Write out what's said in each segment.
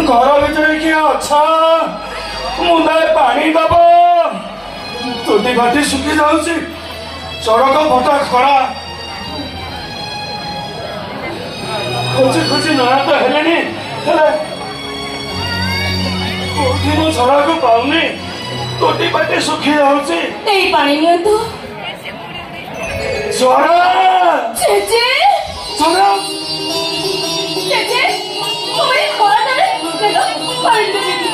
घर भीतर किए अच्छा मुंदाए पानी दब तोटी भाटी सुखी जाऊँगी सड़क फटा खरा खोजी खोजी नया तो हेले कोठी मो छड़ा को पाऊनी तोटी भाटी सुखी जाऊँगी नहीं पानी नियंतु छोरा चेचे छोरा चेचे तुम्हें खोला ना चलो पानी दे दीजिए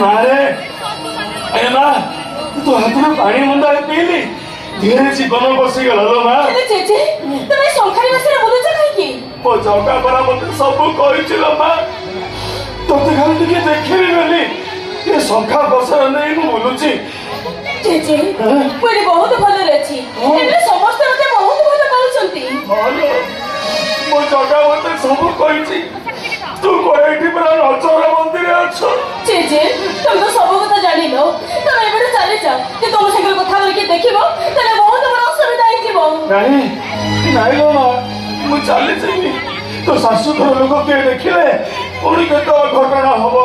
मारे अरे माँ तू हाथ में पानी मुंदा पीली धीरे जीवन बसी गला लो माँ चेचे तुम्हें संखारी बस रे बोलुछ काहे मो जगा परा मते सब कहिछि लो माँ तोते खाली टिके देखिबी गली ये संखा बसर नहीं मु बोलुछि चेचे कोई बहुत भलो अछि एबे समस्त मते बहुत भलो पाउछंती भलो मो जगा मते सब कहिछि तू कोइठी परा नचर मंदिर अछ चेचे तुम तो सब कथा जानि लो तुम एबे चले जाओ कि तुम संग कथा करके देखिबो तने बहुत बड़ असुविधा हो जीवो नहीं नहीं लो माँ मु चली जाइबी तो शाशु घर लोक किए देखिले पुणी केत घटना हम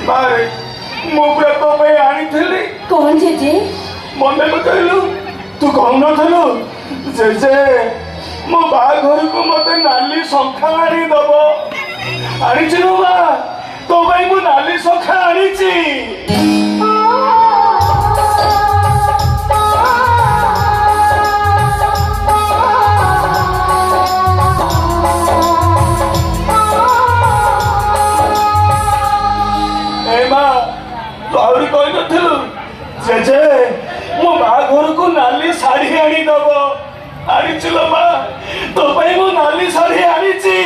मारे मु तो आनी कौन जेजे मन पकड़लु तू कौन नलु जेजे मो बाघर को मत नाली शंखा आनी दब आनी तो भाई मु नाली शंखा आनी आहरी कही नथिलु जेजे मो बाघर को नाली शाढ़ी आनी दब आनीचिलो मा तो भाई मु नाली शाढ़ी आनीची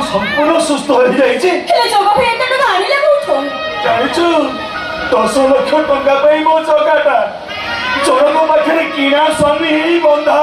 संपूर्ण सुस्थ हो जाइए जानिचु 10 लाख टंका मो जगाटा चोर पाखे किणा स्वामी बंधा